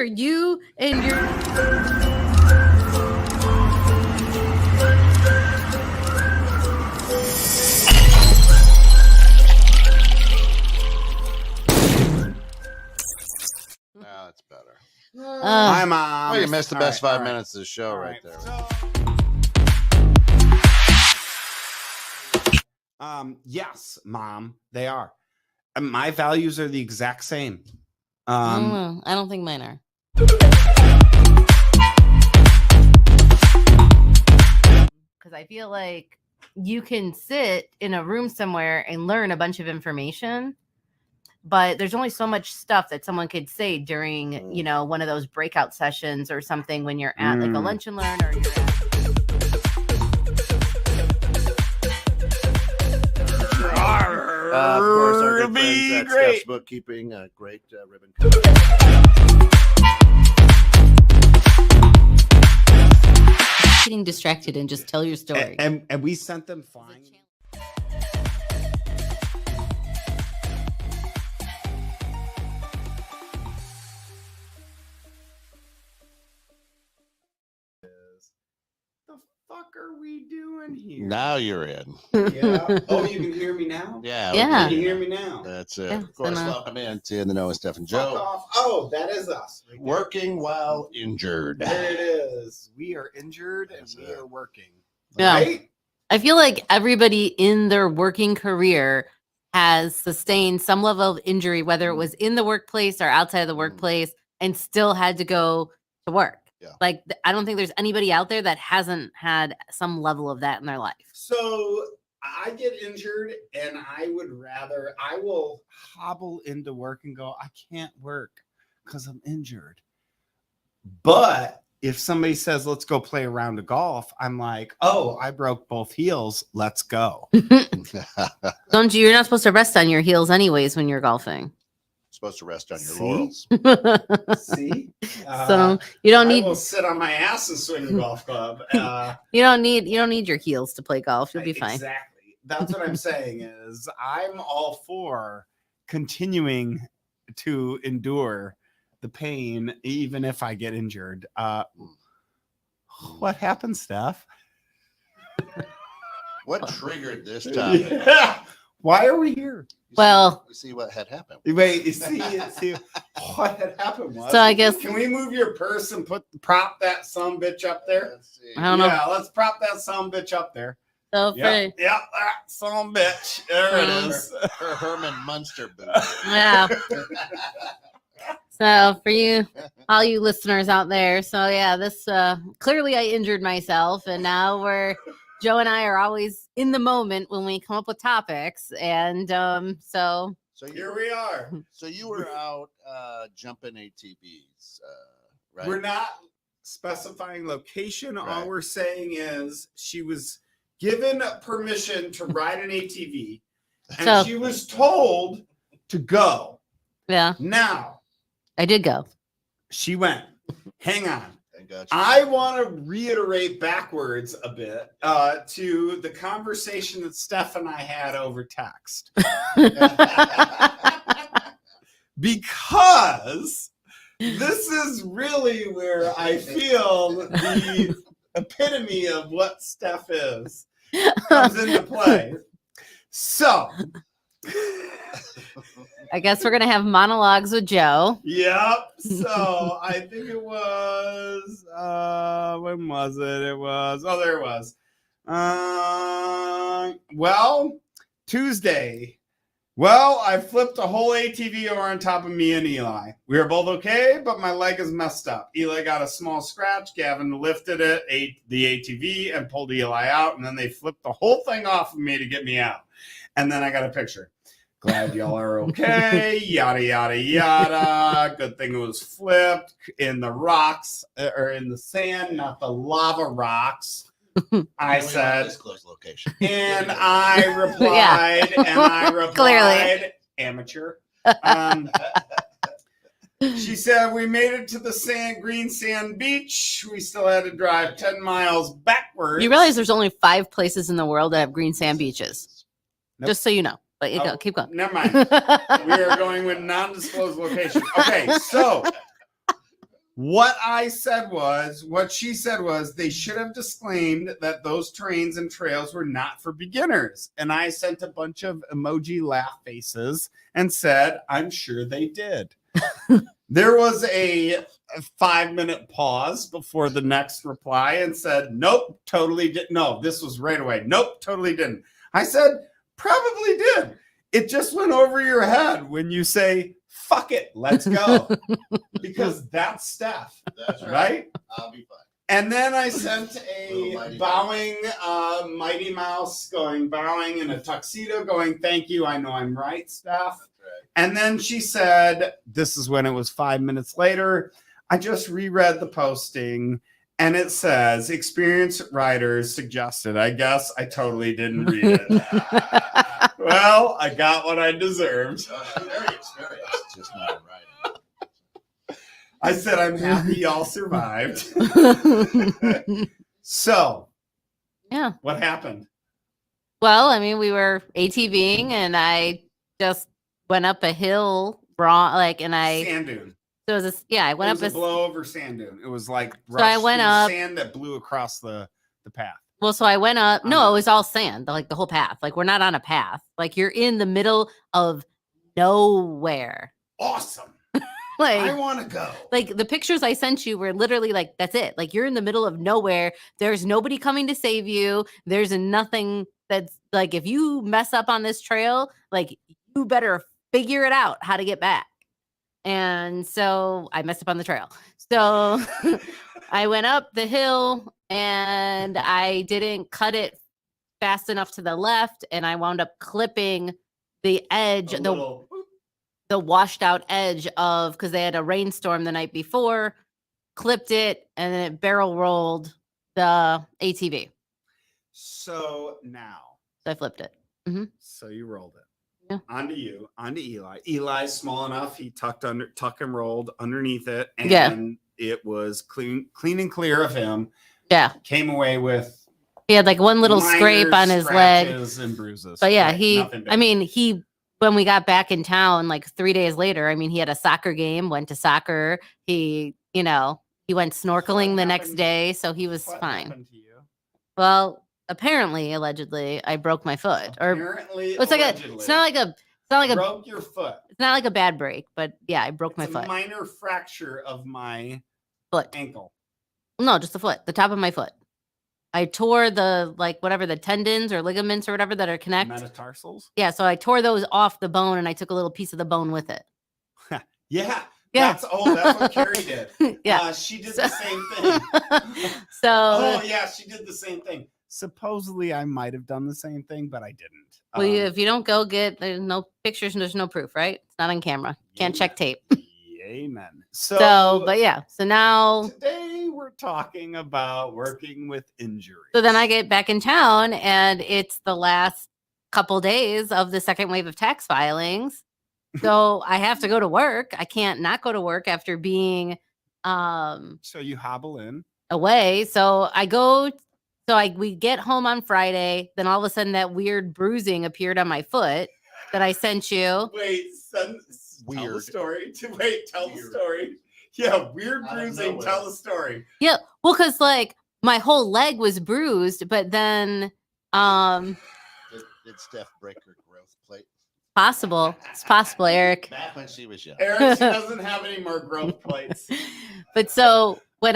You and your Now it's better. Hi, Mom. Well, you missed the best 5 all right. minutes of the show right there. Yes, Mom, they are. And my values are the exact same. I don't know. I don't think mine are. Because I feel like you can sit in a room somewhere and learn a bunch of information, but there's only so much stuff that someone could say during, you know, one of those breakout sessions or something when you're at like a lunch and learn or you're at. Of course, our good friends at Steph's Bookkeeping, great ribbon Getting distracted and just tell your story. And we sent them flying. The fuck are we doing here? Now you're in. Yeah. Oh, you can hear me now? Yeah. Yeah. Can you hear me now? That's it. Yeah, Of course, welcome in to In the Know with Steph and Fuck Joe. off. Oh, that is us. Right there. Working while injured. There it is. We are injured and we are working. Yeah. Right? I feel like everybody in their working career has sustained some level of injury, whether it was in the workplace or outside of the workplace, and still had to go to work. Yeah. Like, I don't think there's anybody out there that hasn't had some level of that in their life. So I get injured and I will hobble into work and go, I can't work because I'm injured. But if somebody says, let's go play a round of golf, I'm like, oh, I broke both heels. Let's go. Don't you? You're not supposed to rest on your heels anyways when you're golfing. Supposed to rest on your See? laurels. See? So you don't I need will sit on my ass and swing a golf club. you don't need your heels to play golf. You'll be fine. Exactly. That's what I'm saying is I'm all for continuing to endure the pain even if I get injured. What happened, Steph? What triggered this topic? Yeah. Why are we here? Well, see what had happened. Wait, you see what had happened was. So I guess Can we move your purse and prop that son bitch up there? Let's see. I don't know. Yeah, let's prop that son bitch up there. So for Yep, that son bitch. There it is. Her Herman Munster boot. yeah. So for you, all you listeners out there, so yeah, this clearly I injured myself, and now Joe and I are always in the moment when we come up with topics, and so Here we are. So you were out jumping ATVs, right? We're not specifying location. Right. All we're saying is she was given permission to ride an ATV, and So- she was told to go. yeah, Now I did go. she went. Hang on. I got you. I want to reiterate backwards a bit to the conversation that Steph and I had over text. Because this is really where I feel the epitome of what Steph is comes into play. So, I guess we're gonna have monologues with Joe. yep. So I think it was when was it? It was there it was. Well, Tuesday. Well, I flipped a whole ATV over on top of me and Eli. We were both okay, but my leg is messed up. Eli got a small scratch. Gavin lifted it, the ATV, and pulled Eli out, and then they flipped the whole thing off of me to get me out. And then I got a picture. Glad y'all are okay. Yada, yada, yada. Good thing it was flipped in the rocks or in the sand, not the lava rocks. I said, disclose location. and I replied, Clearly. amateur. She said, we made it to the green sand beach. We still had to drive 10 miles backwards. You realize there's only 5 places in the world that have green sand beaches. Nope. Just so you know. But you go, keep going. Never mind. We are going with non-disclosed location. Okay, so What she said was they should have disclaimed that those terrains and trails were not for beginners. And I sent a bunch of emoji laugh faces and said, I'm sure they did. There was a 5-minute pause before the next reply and said, nope, totally didn't. No, this was right away. Nope, totally didn't. I said, probably did. It just went over your head when you say, fuck it, let's go. Because that's Steph. That's right? I'll be fine. And then I sent a bowing Mighty Mouse bowing in a tuxedo going, thank you, I know I'm right, Steph. And then she said, this is when it was 5 minutes later, I just reread the posting and it says, experienced riders suggested. I guess I totally didn't read it. Well, I got what I deserved. Very experienced, just not riding. I said, I'm happy y'all survived. So, Yeah. What happened? Well, I mean, we were ATVing and I just went up a hill Sand dune. So it was I went up a blowover sand dune. It was like so I went up sand that blew across the path. Well, so I went up. No, it was all sand, like the whole path. Like we're not on a path. Like you're in the middle of nowhere. Awesome. Like I want to go. Like the pictures I sent you were literally like, that's it. Like you're in the middle of nowhere. There's nobody coming to save you. There's nothing that's like, if you mess up on this trail, like you better figure it out how to get back. And so I messed up on the trail. So I went up the hill and I didn't cut it fast enough to the left. And I wound up clipping the edge, the washed out edge of, because they had a rainstorm the night before, clipped it, and then it barrel rolled the ATV. So now. So I flipped it. Mm-hmm. So you rolled it. Yeah. Onto Eli. Eli's small enough. He tuck and rolled underneath it. And it was clean and clear of him. Yeah. Came away with. He had like one little scrape on his leg. And bruises. But yeah, when we got back in town, like 3 days later, I mean, he had a soccer game, went to soccer. He went snorkeling the next day. So he was fine. Happened to you? Well, apparently, allegedly, I broke my foot. Apparently, it's not like broke your foot. It's not like a bad break, but yeah, I broke my foot. A minor fracture of my foot ankle. No, just the foot, the top of my foot. I tore the tendons or ligaments or whatever that are connected. Metatarsals? Yeah, so I tore those off the bone and I took a little piece of the bone with it. Yeah. That's what Carrie did. Yeah. She did the same thing. She did the same thing. Supposedly I might have done the same thing, but I didn't. Well, if you don't go there's no pictures and there's no proof, right? It's not on camera. Can't check tape. Amen. So now today we're talking about working with injuries. So then I get back in town and it's the last couple days of the second wave of tax filings. So I have to go to work. I can't not go to work after being so you hobble in away. So we get home on Friday, then all of a sudden that weird bruising appeared on my foot that I sent you. Wait, weird. Tell the story. Tell the story. Yeah, weird bruising. Tell the story. Yeah, well, because like my whole leg was bruised, but then did Steph break her growth plate? Possible. It's possible, Eric. Back when she was young. Eric, she doesn't have any more growth plates. But so when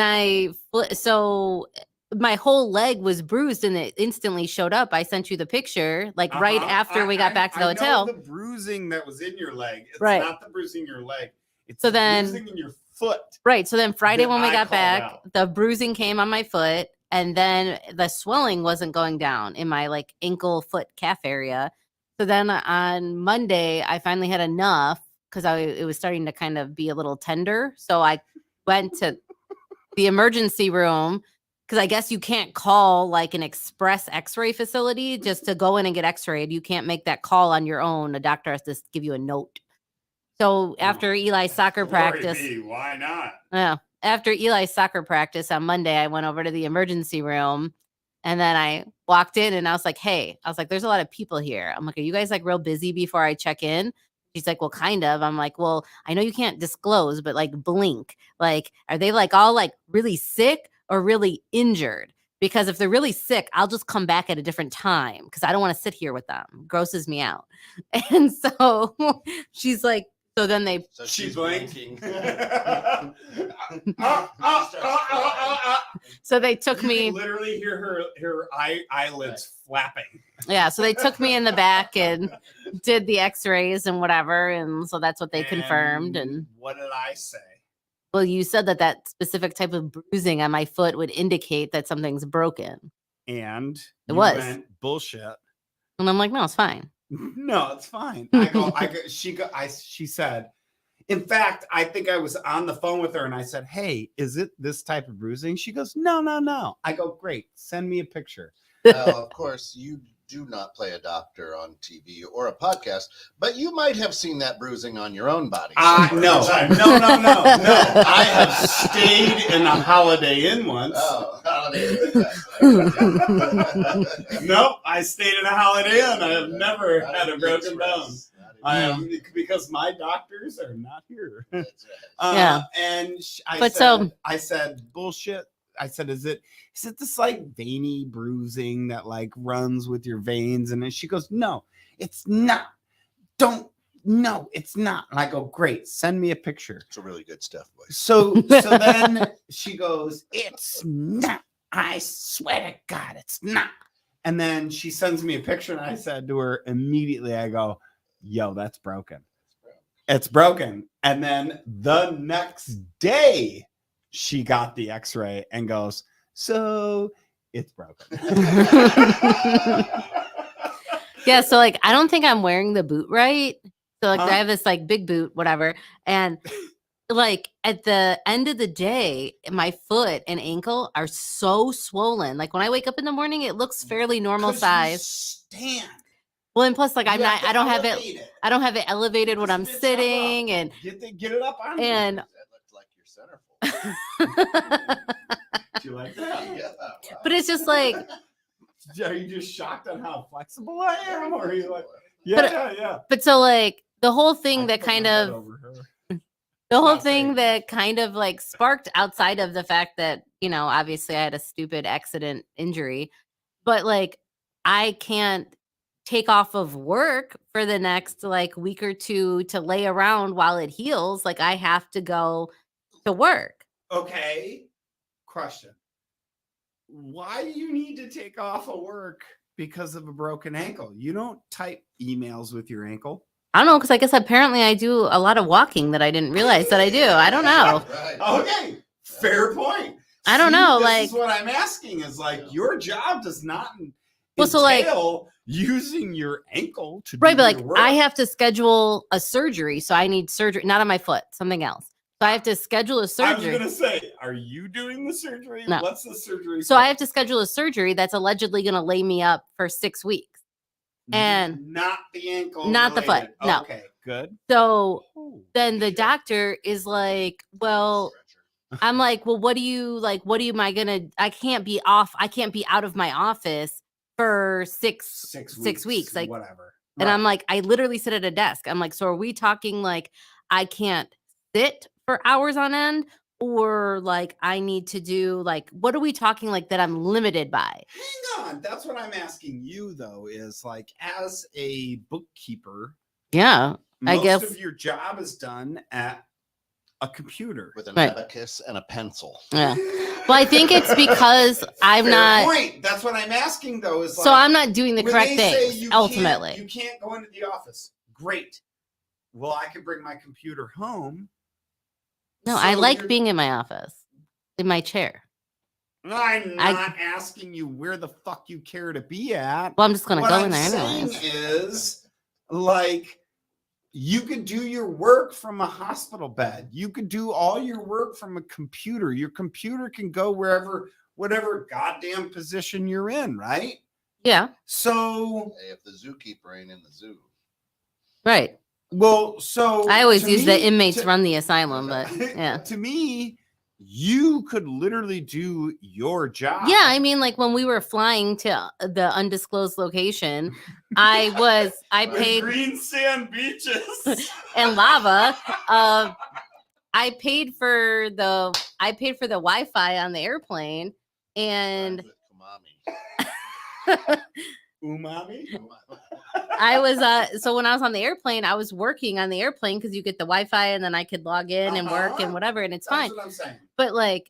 my whole leg was bruised and it instantly showed up. I sent you the picture, right after we got back to the hotel. I know the bruising that was in your leg. It's right. Not the bruising in your leg. It's bruising in your foot. Right. So then Friday when we got back, the bruising came on my foot and then the swelling wasn't going down in my ankle, foot, calf area. So then on Monday, I finally had enough because it was starting to kind of be a little tender. So I went to the emergency room. Because I guess you can't call an express x-ray facility just to go in and get x-rayed. You can't make that call on your own. A doctor has to give you a note. So after Eli's soccer practice. Why not? Yeah. After Eli's soccer practice on Monday, I went over to the emergency room and then I walked in and I was like, hey, there's a lot of people here. I'm like, are you guys real busy before I check in? She's like, well, kind of. I'm like, well, I know you can't disclose, but like blink. Like, are they like all like really sick or really injured? Because if they're really sick, I'll just come back at a different time because I don't want to sit here with them. Grosses me out. And so she's like, so then they, So She's she's blinking. blinking. so they took You me, can literally hear her eyelids flapping. yeah. So they took me in the back and did the x-rays and whatever. And so that's what they confirmed. And what did I say? well, you said that that specific type of bruising on my foot would indicate that something's broken. And It you was. went, bullshit. And I'm like, no, it's fine. No, it's fine. She said, in fact, I think I was on the phone with her and I said, hey, is it this type of bruising? She goes, no. I go, great. Send me a picture. Now, of course, you do not play a doctor on TV or a podcast, but you might have seen that bruising on your own body. No. I have stayed in a Holiday Inn once. Oh, Nope, I stayed in a Holiday Inn. I have never had a broken bone. I am because my doctors are not here. Yeah. And I said, bullshit. I said, is it this like veiny bruising that like runs with your veins? And then she goes, no, it's not. No, it's not. And I go, great. Send me a picture. It's a really good stuff, boys. So then she goes, it's not. I swear to God, it's not. And then she sends me a picture and I said to her immediately, I go, yo, that's broken. It's broken. And then the next day, she got the x-ray and goes, so it's broken. Yeah, so like I don't think I'm wearing the boot right. So like Huh? I have this like big boot, whatever. And like at the end of the day, my foot and ankle are so swollen. Like when I wake up in the morning, it looks fairly normal 'Cause size. Stand. Well, and plus like You I don't have it. elevate I don't have it elevated when Just I'm bitch up sitting up. and Get it up on you. and That looked like your centerfold. Do you like that? Yeah, wow. but it's just like Are you just shocked on how flexible I am? Or are you like, But- yeah. but so like the whole thing I that put kind my head of over her. the whole not thing safe. that kind of like sparked outside of the fact that, you know, obviously I had a stupid accident injury, but like I can't take off of work for the next like week or two to lay around while it heals. Like I have to go to work. Okay. Question. Why do you need to take off of work because of a broken ankle? You don't type emails with your ankle. I don't know, because I guess apparently I do a lot of walking that I didn't realize that I do. I don't know. Right. Okay. Fair point. I don't know, This like- is what I'm asking is like your job does not Well, so, like- entail using your ankle to Right, do but like your work. I have to schedule a surgery, so I need surgery, not on my foot, something else. So I have to schedule a I was surgery. gonna say, are you doing the surgery? No. What's the surgery? So for? I have to schedule a surgery that's allegedly going to lay me up for 6 weeks. and- not the ankle, Not the foot, related. no. Okay, good. So Oh, then the shit. doctor is like, well, I'm like, well, what am I gonna, I can't be out of my office for six weeks. Like, whatever. and Right. I'm like, I literally sit at a desk. I'm like, so are we talking like I can't sit for hours on end? Or like I need to do like, what are we talking like that I'm limited by? Hang on. That's what I'm asking you though, is like as a bookkeeper, Yeah. I most guess- of your job is done at a computer. With an Right. abacus and a pencil. Yeah. Well, I think it's because I'm Fair not, point. That's what I'm asking though, is like, so I'm not doing the when correct they say things you ultimately. you can't go into the office. Great. Well, I could bring my computer home. No, I So like you're- being in my office, in my chair. I'm I- not asking you where the fuck you care to be at. Well, I'm just gonna What go I'm in there saying anyways. is, like, you could do your work from a hospital bed. You could do all your work from a computer. Your computer can go wherever, whatever goddamn position you're in, right? Yeah, So, Hey, if the zookeeper ain't in the zoo. right. well, so I always to use the me- inmates to- run the asylum, but yeah. To me, you could literally do your job. Yeah, I mean, like when we were flying to the undisclosed location, I With paid green sand beaches and lava. I paid for the Wi-Fi on the airplane, and umami. I was so when I was on the airplane, I was working on the airplane because you get the Wi-Fi and then I could log in and work and whatever, and it's That's fine. what I'm saying. But like,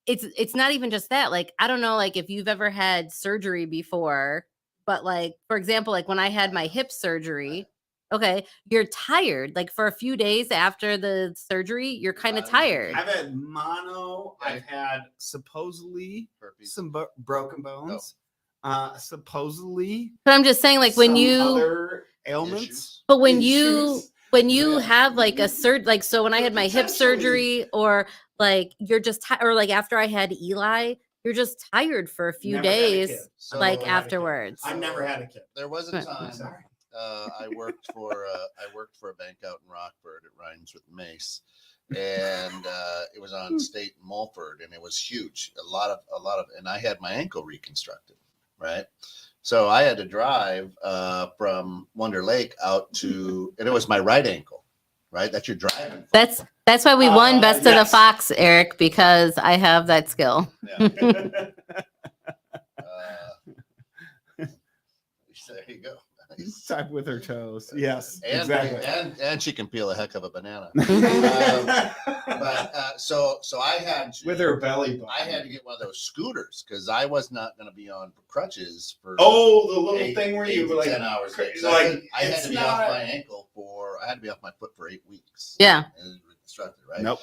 it's not even just that. Like, I don't know, like if you've ever had surgery before, but like for example, like when I had my hip surgery, okay, you're tired. Like for a few days after the surgery, you're kind of tired. I've had mono. I've had supposedly some broken bones. Supposedly, But I'm just saying, like when some you other ailments. But when issues. you have like a like so when I had my hip surgery, or like you're just or like after I had Eli, you're just tired for a few Never had a kid. days, So like never had a kid. afterwards. I've never had a kid. There was a Right. time Sorry. I worked for a bank out in Rockford. It rhymes with Mace, and it was on State in Mulford, and it was huge. A lot of, and I had my ankle reconstructed, right? So I had to drive from Wonder Lake out to, and it was my right ankle, right? That you're driving. That's why we won Best of the yes. Fox, Eric, because I have that skill. Yeah. There you go. Nice. Type with her toes. Yes, And, exactly. and she can peel a heck of a banana. Mm-hmm. But so I had to, with her belly button. I had to get one of those scooters because I was not going to be on crutches for the little 8 thing where to you were like 10 hours. so like I had it's to be not- off my ankle for I had to be off my foot for 8 weeks. Yeah. And it was reconstructed, right? Nope.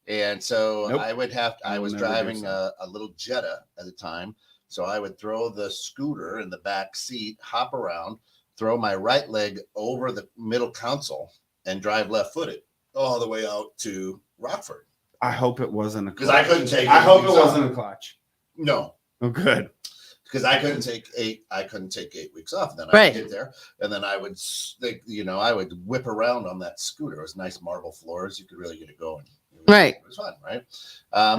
And so Nope. I would have to, I will was never do driving so. a little Jetta at the time. So I would throw the scooter in the back seat, hop around, throw my right leg over the middle console, and drive left footed all the way out to Rockford. I hope it wasn't a Because I couldn't take. I hope it 8 weeks wasn't off. a clutch. No, Oh, good. because I couldn't take 8. I couldn't take 8 weeks off. Then Right. I'd get there, and then I would, I would whip around on that scooter. It was nice marble floors. You could really get it going. Right. It was fun, right?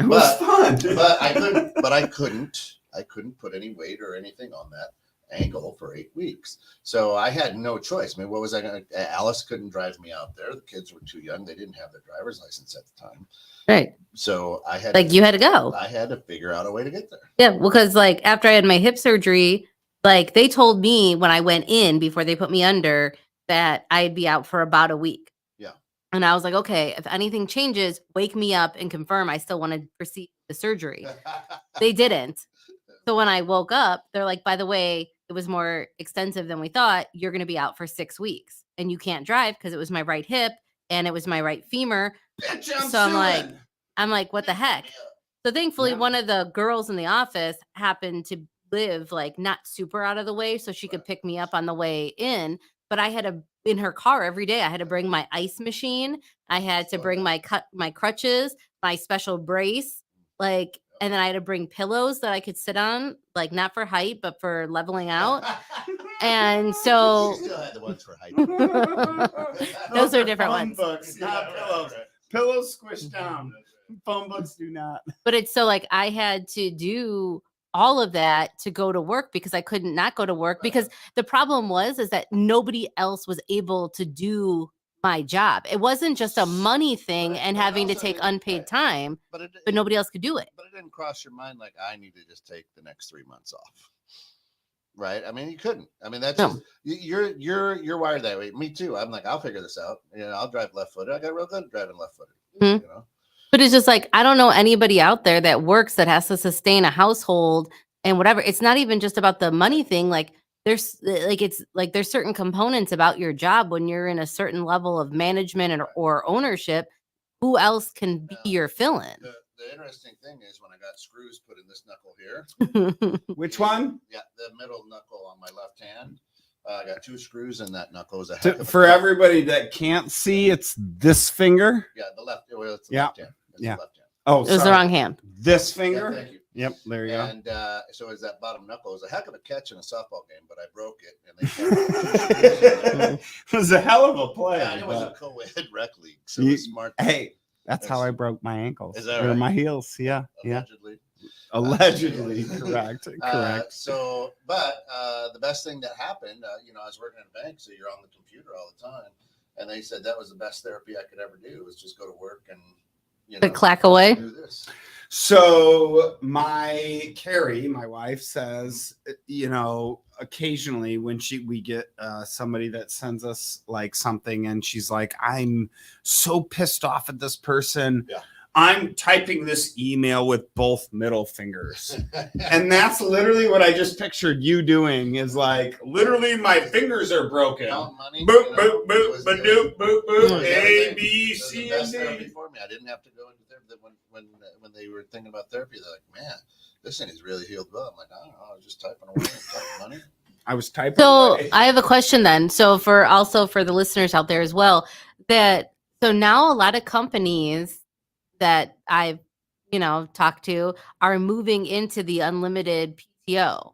It was fun. but I couldn't. But I couldn't put any weight or anything on that ankle for 8 weeks. So I had no choice. I mean, what was I going to? Alice couldn't drive me out there. The kids were too young. They didn't have their driver's license at the time. Right. So I had Like you had to go. I had to figure out a way to get there. Yeah, because like after I had my hip surgery, like they told me when I went in before they put me under that I'd be out for about a week. Yeah. And I was like, okay, if anything changes, wake me up and confirm I still want to proceed with the surgery. They didn't. So when I woke up, they're like, by the way, it was more extensive than we thought. You're going to be out for 6 weeks and you can't drive because it was my right hip and it was my right femur. So I'm like, what the heck? So thankfully, Yeah. one of the girls in the office happened to live like not super out of the way, so she could pick me up on the way in. But I had to in her car every day. I had to bring my ice machine. I had to bring my crutches, my special brace, like, and then I had to bring pillows that I could sit on, like not for height, but for leveling out. And so You still had the ones for height. Those are different phone ones. Books, not Yeah, pillows. right. Pillows squished down. Phone books do not. But it's so like I had to do all of that to go to work because I couldn't not go to work because the problem is that nobody else was able to do my job. It wasn't just a money thing But- and but having to also take it- unpaid time, But but nobody else could do it. But it didn't cross your mind like I need to just take the next 3 months off, right? I mean, you couldn't. I mean, that's No. just, you're wired that way. Me too. I'm like, I'll figure this out. You know, I'll drive left footed. I got real good at driving left footed. Mhm. You know, But it's just like I don't know anybody out there that works that has to sustain a household and whatever. It's not even just about the money thing. Like there's there's certain components about your job when you're in a certain level of management or ownership. Who else can be Yeah. your fill-in? the interesting thing is when I got screws put in this knuckle here. Which one? Yeah, the middle knuckle on my left hand. I got 2 screws in that knuckle. It was a heck of a For cut. everybody that can't see, it's this finger. Yeah, the left. Well, it's the Yeah. left hand. It's Yeah. the left hand. Oh, It was the sorry. wrong hand. This Yeah, finger. thank you. Yep, there you go. And so as that bottom knuckle, it was a heck of a catch in a softball game, but I broke it. And they It was a hell of a play. yeah, and it was a but- co-ed rec league, so You- it was smart. Hey, That's how I broke my ankles. Is that or right? my heels. Yeah. Yeah. Allegedly. Allegedly. Correct. But the best thing that happened, I was working at a bank, so you're on the computer all the time. And they said that was the best therapy I could ever do, was just go to work and, To clack away. do this. So Carrie, my wife, says, occasionally when we get somebody that sends us like something, and she's like, I'm so pissed off at this person. Yeah. I'm typing this email with both middle fingers. And that's literally what I just pictured you doing, is like, literally my fingers are broken. Money, boop, boop, boop, boop, boop, boop, boop, A, B, it was C, the and best therapy D. for me. I didn't have to go into therapy. When they were thinking about therapy, they're like, man, this thing is really healed well. I'm like, I don't know, I was just typing away and typing money. I was typing So away. I have a question then. So for the listeners out there as well, so now a lot of companies that I've, talked to are moving into the unlimited PTO.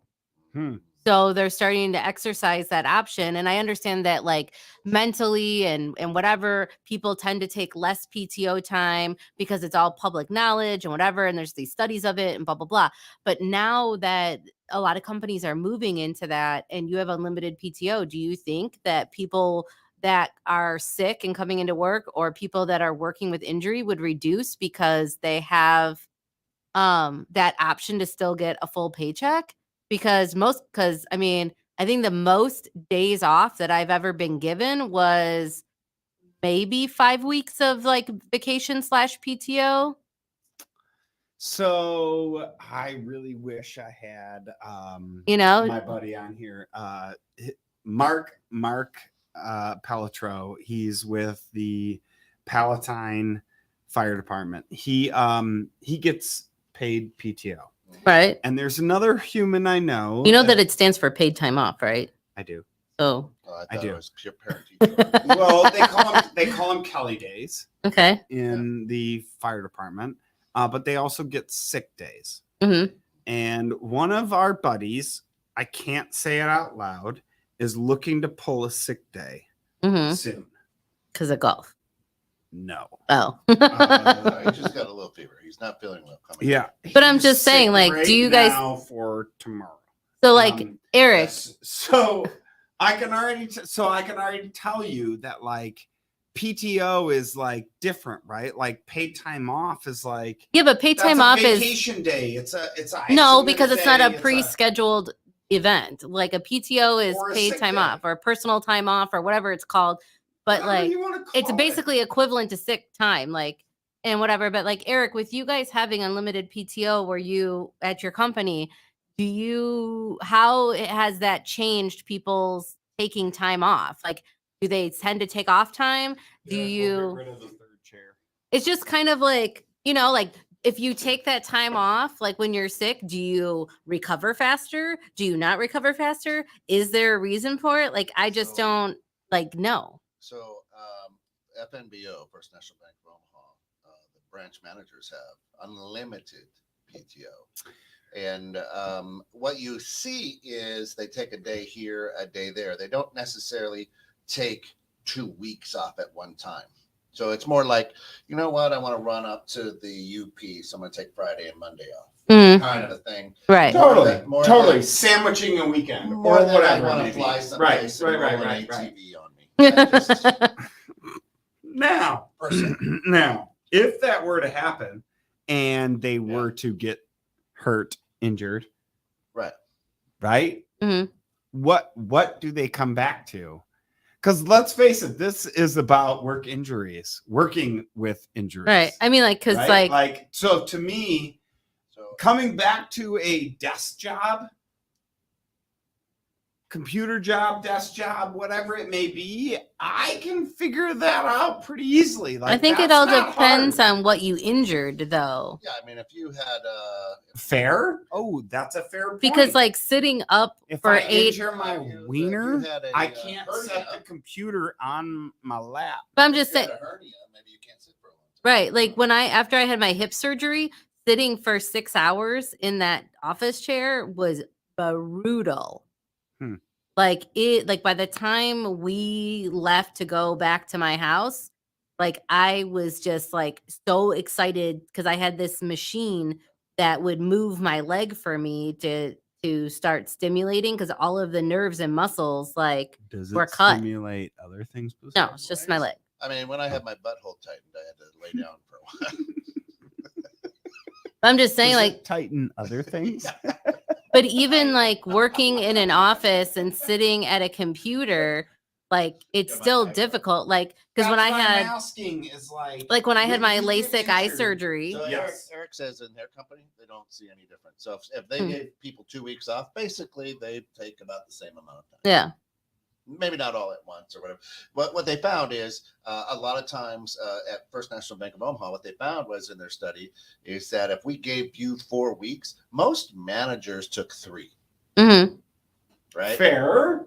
So they're starting to exercise that option. And I understand that like mentally and whatever, people tend to take less PTO time because it's all public knowledge and whatever. And there's these studies of it and blah, blah, blah. But now that a lot of companies are moving into that and you have unlimited PTO, do you think that people that are sick and coming into work, or people that are working with injury, would reduce because they have that option to still get a full paycheck? Because I think the most days off that I've ever been given was maybe 5 weeks of like vacation / PTO. So I really wish I had my buddy on here, Mark Pelletreau. He's with the Palatine Fire Department. He gets paid PTO. Right. And there's another human I know. You know that it stands for paid time off, right? I do. Oh. I do. It was pure parent Well, they call them Kelly days. Okay. In the fire department, but they also get sick days. Mm-hmm. And one of our buddies, I can't say it out loud, is looking to pull a sick day soon. Because of golf. No. Oh. he just got a little fever. He's not feeling well coming. Yeah. But I'm just saying, like, do you guys now for tomorrow? So like Eric. So I can already tell you that like PTO is like different, right? Like paid time off is like, yeah, but paid time off is vacation day. It's a no, because it's not a pre-scheduled event. Like a PTO is paid time off or personal time off or whatever it's called. But like it's basically equivalent to sick time, like and whatever. But like Eric, with you guys having unlimited PTO where you at your company, how has that changed people's taking time off? Like, do they tend to take off time? We'll get rid of the third chair. It's just kind of like, like if you take that time off, like when you're sick, do you recover faster? Do you not recover faster? Is there a reason for it? Like, I just don't know. So FNBO, First National Bank of Omaha, the branch managers have unlimited PTO. And what you see is they take a day here, a day there. They don't necessarily take 2 weeks off at one time. So it's more like, you know what, I want to run up to the UP, so I'm going to take Friday and Monday off. Kind of a thing. Right. Totally. Sandwiching a weekend or whatever. I want to fly someplace and roll an ATV on me. Now, if that were to happen and they were to get hurt, injured, right? Mm-hmm. What do they come back to? Because let's face it, this is about working with injuries, right? I mean, like, because like so to me, coming back to a desk job, computer job, desk job, whatever it may be, I can figure that out pretty easily. Like, I think it all depends on what you injured, though. Yeah, I mean, if you had fair, that's a fair point. Because like sitting up for 8 injure my wiener, I can't set the computer on my lap. But I'm just saying, hernia, maybe you can't sit for a long time. right? Like after I had my hip surgery, sitting for 6 hours in that office chair was brutal. Like by the time we left to go back to my house, like I was just like so excited because I had this machine that would move my leg for me to start stimulating because all of the nerves and muscles like Does were it cut. stimulate other things? No, besides it's just my leg. I mean, when I had my butthole tightened, I had to lay down for a while. I'm just saying, Does like, it tighten other things? but even like working in an office and sitting at a computer, like it's still difficult. Like, because when I had asking is like when I had when my you get LASIK eye injured- surgery. So Yes. Eric says in their company, they don't see any difference. So if they gave people 2 weeks off, basically they take about the same amount of time. Yeah. Maybe not all at once or whatever. But what they found is a lot of times at First National Bank of Omaha, what they found was in their study is that if we gave you 4 weeks, most managers took 3. Mm-hmm. Right? Fair.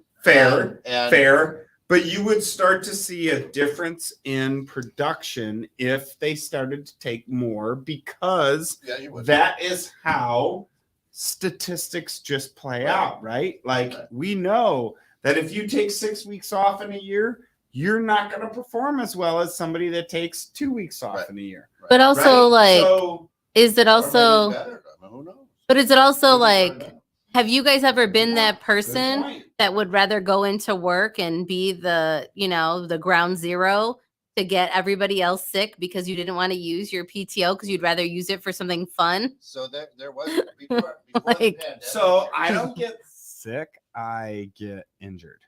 And But you would start to see a difference in production if they started to take more, because yeah, you would. that is how statistics just play Right. out, right? Like Right. we know that if you take 6 weeks off in a year, you're not going to perform as well as somebody that takes 2 weeks off Right. in a year. Right. But also, right? like, So, is it Or also? maybe better. I mean, who knows? But is it also Maybe like? better. Have you guys ever been that Good person point. that would rather go into work and be the, the ground zero to get everybody else sick because you didn't want to use your PTO because you'd rather use it for something fun? So there was before Like- the pandemic. So I don't get sick, I get injured.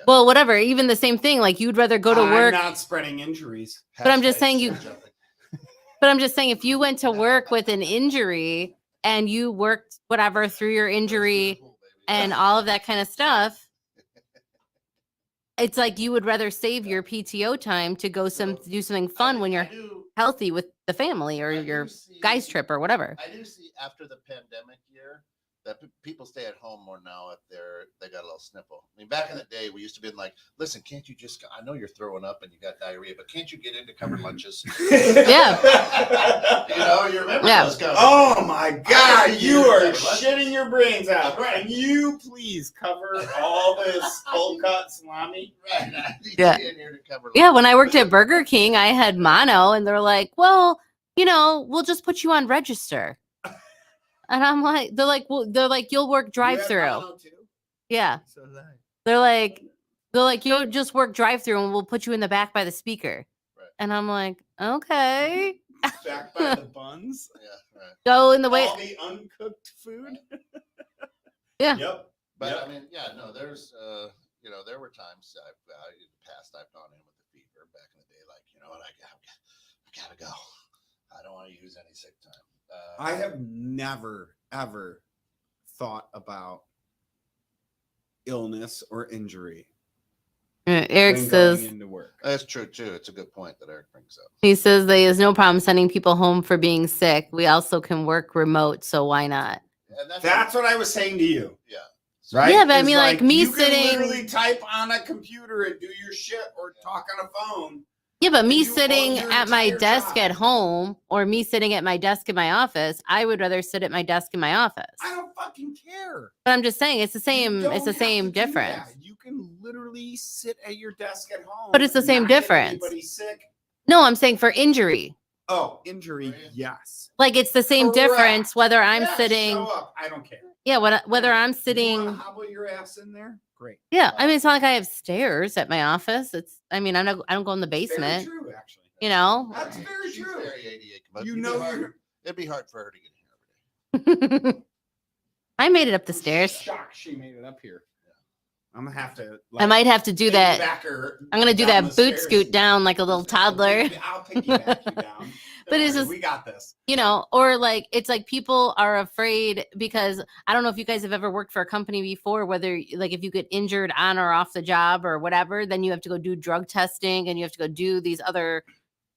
Well, whatever. Even the same thing. Like you'd rather go to work. I'm not spreading injuries. But I'm just Hashtag saying you- shit jumping. But I'm just saying, if you went to work with an injury and you worked whatever through your injury and all of that kind of stuff, it's like you would rather save your PTO time to go do something fun when you're healthy with the family or your guys trip or whatever. I do see after the pandemic year that people stay at home more now if they got a little sniffle. I mean, back in the day, we used to be like, listen, can't you just? I know you're throwing up and you got diarrhea, but can't you get into covered lunches? Yeah. You remember Yeah. those conversations? Oh my God, I you are covered lunches. shitting your brains out. Right. Can you please cover all this cold cut salami? Right. I need Yeah. to get in here to cover Yeah, lunches. when I worked at Burger King, I had mono, and they're like, "Well, we'll just put you on register." And I'm like, they're like, "You'll work drive-through." Yeah, So did I. they're like, "You'll just work drive-through, and we'll put you in the back by the speaker." Right. And I'm like, "Okay, Back by the buns. Yeah, right. go in the way." All the uncooked food. Yeah. Yep. But Yep. I mean, yeah, no, there's, there were times in the past I've gone in with the fever back in the day, like, you know what, I gotta go. I don't want to use any sick time. I have never ever thought about illness or injury Eric when says going into work. That's true too. It's a good point that Eric brings up. he says there is no problem sending people home for being sick. We also can work remote, so why not? And That's what I was saying to you. yeah. Right? Yeah, but I It's mean, like, me you can sitting- literally type on a computer and do your shit or talk on a phone. Yeah, but me You own sitting your at my entire desk job. at home or me sitting at my desk in my office, I would rather sit at my desk in my office. I don't fucking care. But I'm just saying it's the You same. don't It's the have same to do difference. that. You can literally sit at your desk at home. But it's the same not get difference. anybody sick. No, I'm saying for injury. Oh, injury, yes. Like it's the same Correct. difference whether I'm Yeah, sitting. Show up. I don't care. Yeah, whether I'm You sitting. wanna hobble your ass in there? Great. Yeah, I mean it's not like I have stairs at my office. I don't go in the It's very basement. true, actually. That's very She's true. very ADA, but You it'd be know hard- you're it'd be hard for her to get here every day. I made it up the stairs. shocked she made it up here. I'm gonna have to. I might have to do that. I'm gonna do that boot scoot down like a little toddler. I'll piggyback you down. But it's Don't worry, just- we got this. Or like it's like people are afraid because I don't know if you guys have ever worked for a company before, whether like if you get injured on or off the job or whatever, then you have to go do drug testing and you have to go do these other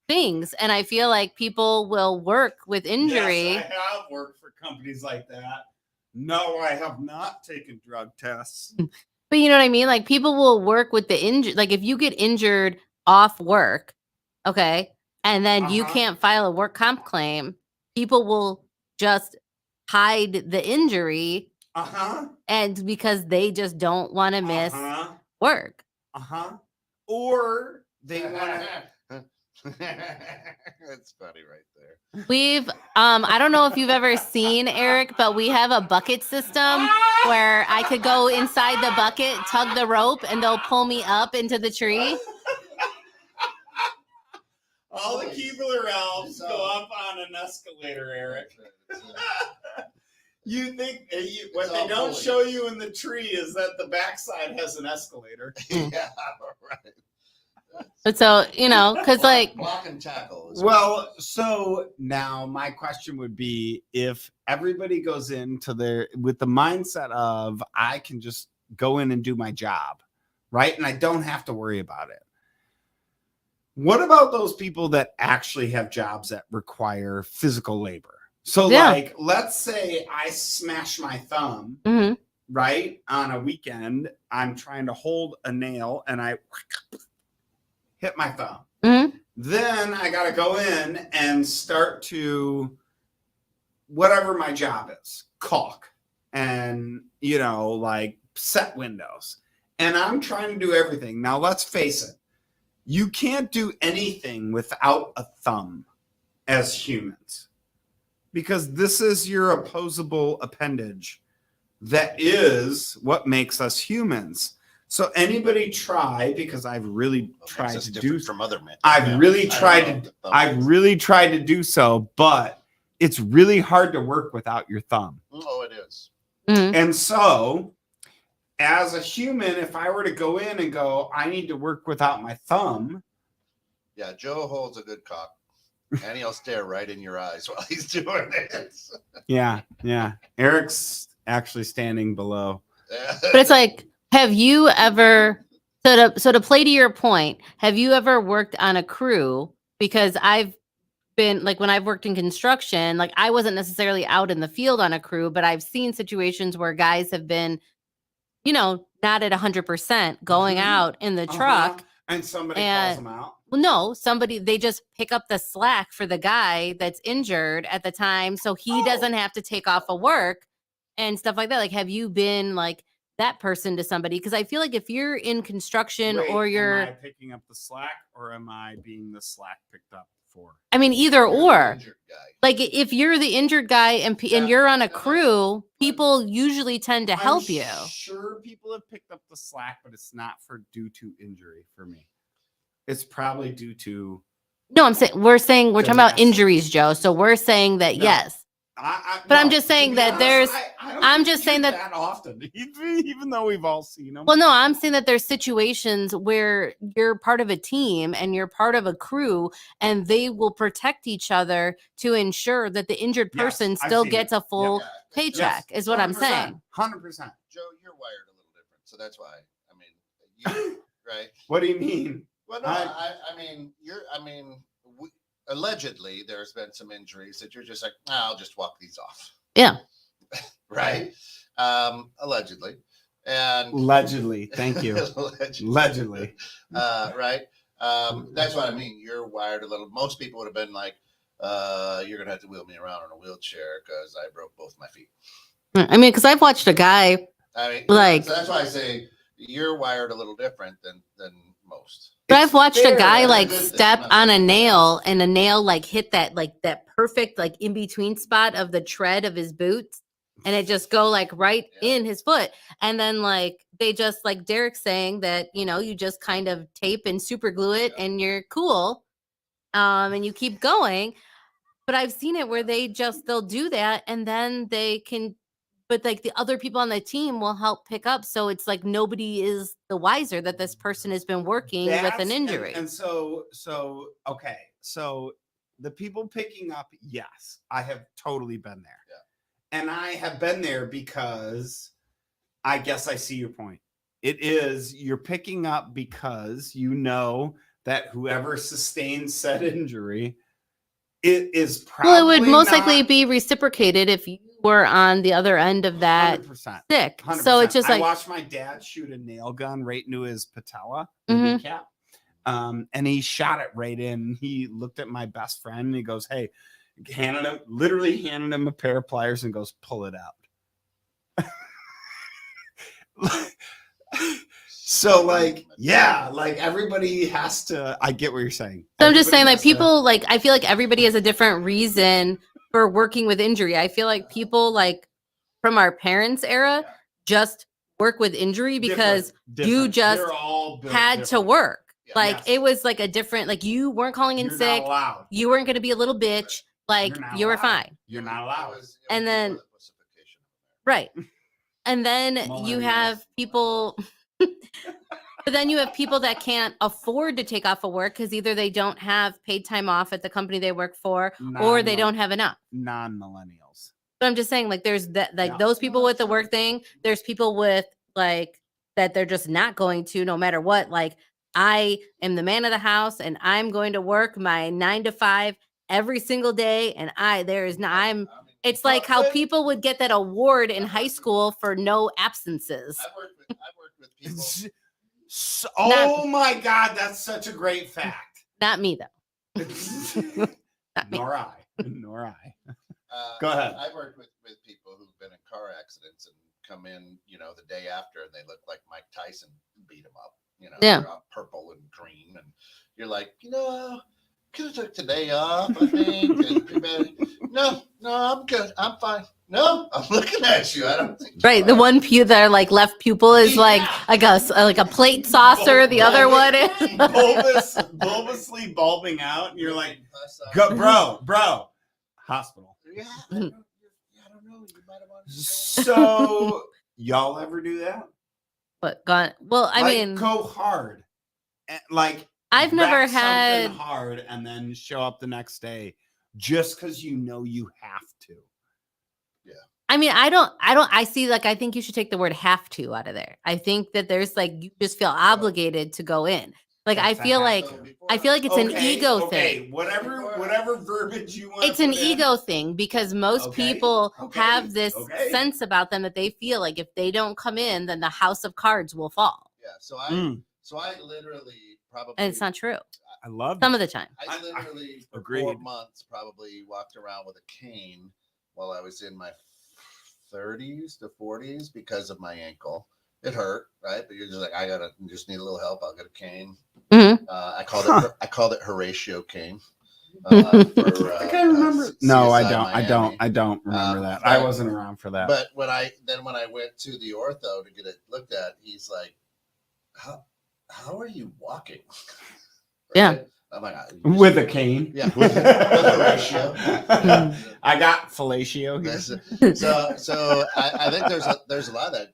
things. And I feel like people will work with injury. Yes, I have worked for companies like that. No, I have not taken drug tests. But you know what I mean? Like people will work with the injury. Like if you get injured off work, okay, and then you Uh-huh. can't file a work comp claim, people will just hide the injury and because they just don't want to miss work. Or they want to. That's funny right there. We've I don't know if you've ever seen Eric, but we have a bucket system where I could go inside the bucket, tug the rope, and they'll pull me up into the tree. All the Keebler elves go up on an escalator, Eric. You think what they don't show you in the tree is that the backside has an escalator. Yeah, right. But so, because like block and tackle. Well, so now my question would be, if everybody goes into with the mindset of I can just go in and do my job, right? And I don't have to worry about it. What about those people that actually have jobs that require physical labor? So like, let's say I smash my thumb, right? On a weekend, I'm trying to hold a nail and I hit my thumb. Then I got to go in and start to whatever my job is, caulk and, like set windows. And I'm trying to do everything. Now, let's face it. You can't do anything without a thumb as humans, because this is your opposable appendage that is what makes us humans. So anybody try, because I've really tried to do from other men. I've really tried to do so, but it's really hard to work without your thumb. Oh, it is. And so as a human, if I were to go in and go, I need to work without my thumb. Yeah, Joe holds a good cock. And he'll stare right in your eyes while he's doing it. Yeah. Eric's actually standing below. But it's like, have you ever, so to play to your point, have you ever worked on a crew? Because I've been, like, when I've worked in construction, like, I wasn't necessarily out in the field on a crew, but I've seen situations where guys have been, not at 100% going out in the truck. And somebody calls them out. Well, no, they just pick up the slack for the guy that's injured at the time, so he doesn't have to take off of work and stuff like that. Like, have you been like that person to somebody? Because I feel like if you're in construction or you're am I picking up the slack, or am I being the slack picked up for? I mean, either or. Like, if you're the injured guy and you're on a crew, people usually tend to help you. Sure, people have picked up the slack, but it's not due to injury for me. It's probably due to. No, we're talking about injuries, Joe. So we're saying that yes. I'm just saying that there's. I'm just saying that often, even though we've all seen them. Well, no, I'm saying that there's situations where you're part of a team and you're part of a crew, and they will protect each other to ensure that the injured person still gets a full paycheck. Is what I'm saying. 100%. Joe, you're wired a little different, so that's why. I mean, right? What do you mean? Well, no, allegedly there's been some injuries that you're just like, I'll just walk these off. Yeah. Right. Allegedly. And allegedly. Thank you. Allegedly. Right. That's what I mean. You're wired a little. Most people would have been like, you're gonna have to wheel me around in a wheelchair because I broke both my feet. I mean, because I've watched a guy. So that's why I say you're wired a little different than most. But I've watched a guy like step on a nail, and a nail like hit that perfect like in between spot of the tread of his boots, and it just go like right in his foot. And then like they just, like Derek's saying, that you just kind of tape and super glue it and you're cool, and you keep going. But I've seen it where they'll do that, and then they can. But like the other people on the team will help pick up. So it's like nobody is the wiser that this person has been working with an injury. And so, okay. So the people picking up, yes, I have totally been there. Yeah. And I have been there because I guess I see your point. It is, you're picking up because you know that whoever sustains said injury, it is probably it would most likely be reciprocated if you were on the other end of that 100%, stick. 100%. So it's just like, I watched my dad shoot a nail gun right into his patella, kneecap, and he shot it right in. He looked at my best friend and he goes, "Hey," literally handed him a pair of pliers and goes, "Pull it out." So like, yeah, like everybody has to. I get what you're saying. So I'm just saying, Everybody like, has to- people, like, I feel like everybody has a different reason for working with injury. I feel like people, like, from our parents' era just work with injury because you just They're all built had to different. work. Yeah. Like, Yes. it was like a different, like, you weren't calling in You're not sick. allowed. You weren't going to be a little bitch. Like, You're not you were allowed. fine. You're not allowed. It was And before then- the pussification. Right. And then you have people, but then you have people that can't afford to take off of work because either they don't have paid time off at the company they work for or they don't have enough. Non-millennials. But I'm just saying, like, there's that, like, Yeah. those people with the work thing. There's people with, like, that they're just not going to, no matter what. Like, I am the man of the house and I'm going to work my 9 to 5 every single day. And it's like how people would get that award in high school for no absences. I worked with people. Oh my God, that's such a great fact. Not me, though. Not me. Nor I. Go ahead. I worked with people who've been in car accidents and come in, the day after, and they look like Mike Tyson beat them up. Yeah. They're all purple and green, and you're like, could have took today off, I think. No, I'm good. I'm fine. No, I'm looking at you. I don't think. Right. The one their like left pupil is like a plate saucer. The other one is bulbously bulbing out. And you're like, bro, hospital. Yeah, I don't know. You might have wanted to So y'all ever do that? but gone. Well, I mean, go hard. Like I've never wreck something had hard and then show up the next day just because you have to. I mean, I see, like, I think you should take the word have to out of there. I think that there's like, you just feel obligated to go in. Like, I feel like it's an ego thing. Whatever verbiage you want. It's an ego thing because most people have this sense about them that they feel like if they don't come in, then the house of cards will fall. Yeah. So I literally probably. And it's not true. I love Some of the time. I literally for 4 months probably walked around with a cane while I was in my 30s to 40s because of my ankle. It hurt, right? But you're just like, just need a little help. I'll get a cane. Mm-hmm. I called it Horatio cane. I can't remember. No, I don't remember that. But, I wasn't around for that. But when I went to the ortho to get it looked at, he's like, "How are you walking?" Yeah. I'm like, with a cane. Yeah, with Horatio. I got fellatio here. So I think there's a lot of that.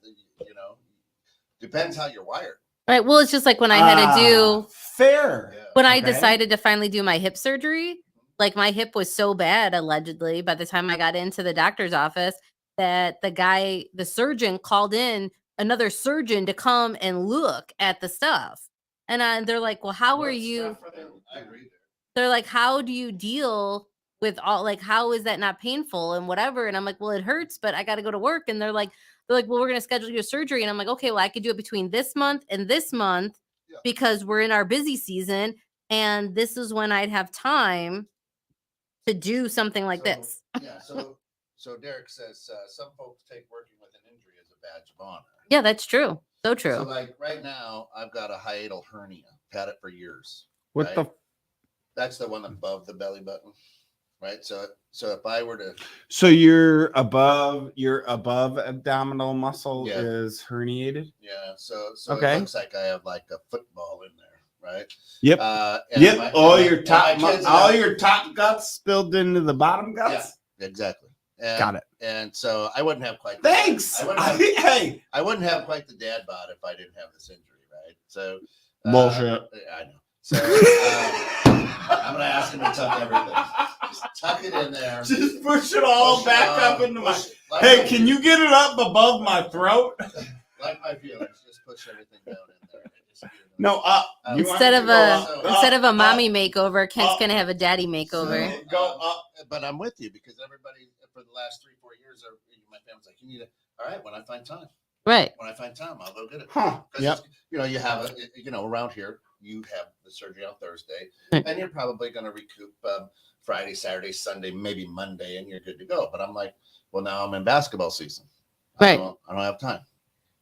Depends how you're wired. Right. Well, it's just like when I had to do fair. When I decided to finally do my hip surgery, like my hip was so bad, allegedly, by the time I got into the doctor's office, that the surgeon called in another surgeon to come and look at the stuff. And they're like, well, how are you? I agree. They're like, how do you deal with all, like, how is that not painful and whatever? And I'm like, well, it hurts, but I got to go to work. And they're like, well, we're going to schedule your surgery. And I'm like, okay, well, I could do it between this month and this month because we're in our busy season. And this is when I'd have time to do something like this. Yeah. So Derek says some folks take working with an injury as a badge of honor. Yeah, that's true. So true. So like right now, I've got a hiatal hernia. I've had it for years. What right? That's the one above the belly button, right? So if I were to, so your above abdominal muscle is herniated. Yeah. So okay. It looks like I have like a football in there, right? Yep. Yep. All your top guts spilled into the bottom guts. Yeah. Exactly. Got it. And so I wouldn't have quite. Thanks. I wouldn't have quite the dad bod if I didn't have this injury, right? So bullshit. I know. So I'm gonna ask him to tuck everything. Just tuck it in there. Just push it all back up into my. Hey, can you get it up above my throat? Like my feelings, just push everything down in there. No, up. Instead of a mommy makeover, Kent's gonna have a daddy makeover. So, go up. But I'm with you because everybody for the last 3-4 years, my family's like, you need it. All right, when I find time. Right. When I find time, I'll go get it. Huh. Yep. You have around here, you have the surgery on Thursday, and you're probably going to recoup Friday, Saturday, Sunday, maybe Monday, and you're good to go. But I'm like, well, now I'm in basketball season. Right. I don't have time.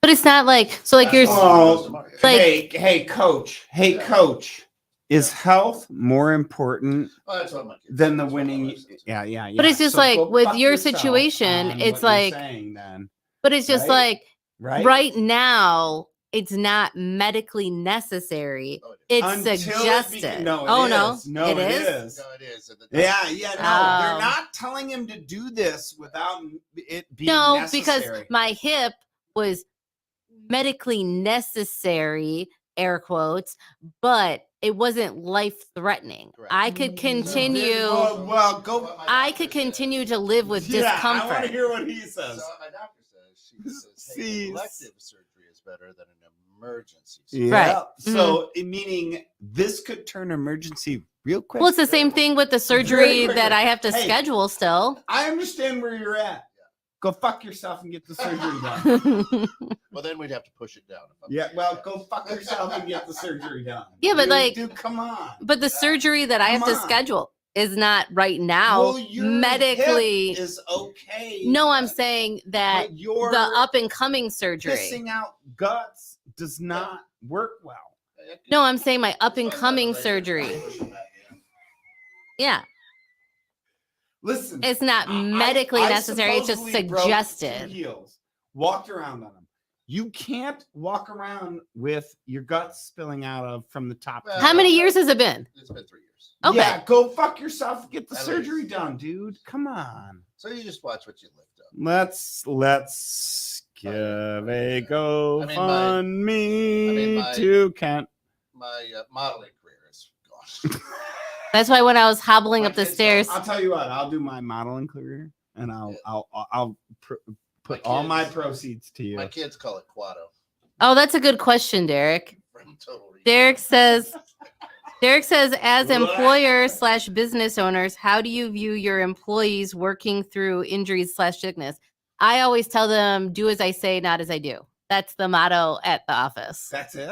But it's not like so. Like That's you're all. Oh, like- hey, coach. Hey, Yeah. coach. Is health more important Oh, that's what my kids than the that's what my winning? wife says. Yeah. But it's just So like, go with fuck your yourself situation, on it's what you're like- saying then, but it's just Right? like right? now it's not medically necessary. Oh, It's Until it suggested. no, oh it no, is. No, it it is. is. No, it is. Yeah, no, they're Oh. not telling him to do this without it being No, necessary. because my hip was medically necessary, air quotes, but it wasn't life threatening. Correct. I could continue. Well, go. What my I doctor could says- continue to live with I want discomfort. to hear what he So says. what my doctor says, she says, hey, See. elective surgery is better than an emergency. Yeah. Right. So, meaning this could turn emergency real quick. Well, it's the same thing with the surgery quickly. that I have to Hey. schedule still. I understand where you're at. Go fuck yourself and get the surgery done. Well, then we'd have to push it down. If I'm Yeah, being well, bad. go fuck yourself and get the surgery done. Yeah, but Dude, like- dude, come on. But the surgery that I have Come to on. schedule is not right now Well, your medically. hip is okay. No, I'm saying that but your the up and coming surgery. pissing out guts does not work well. No, I'm saying my up and It's coming right there. surgery. Push it back in. Yeah, Listen, it's not medically necessary. It's just supposedly broke 2 suggested. heels, walked around on them. You can't walk around with your guts spilling out of from the top. Well, How many years has it been? It's been 3 years. Okay. Yeah, go fuck yourself and get the At surgery least. done, dude. Come on. So you just watch what you lift up. Let's give a GoFundMe my- to Kent. My modeling career is gone. That's why when I was hobbling My up the kids stairs, I'll tell you what. I'll do my modeling career, and I'll put all my kids- proceeds to you. My kids call it Quado oh, that's a good question, Derek. from Total Recall. Derek says, as What? employers / business owners, how do you view your employees working through injuries / sickness? I always tell them, do as I say, not as I do. That's the motto at the office. That's it.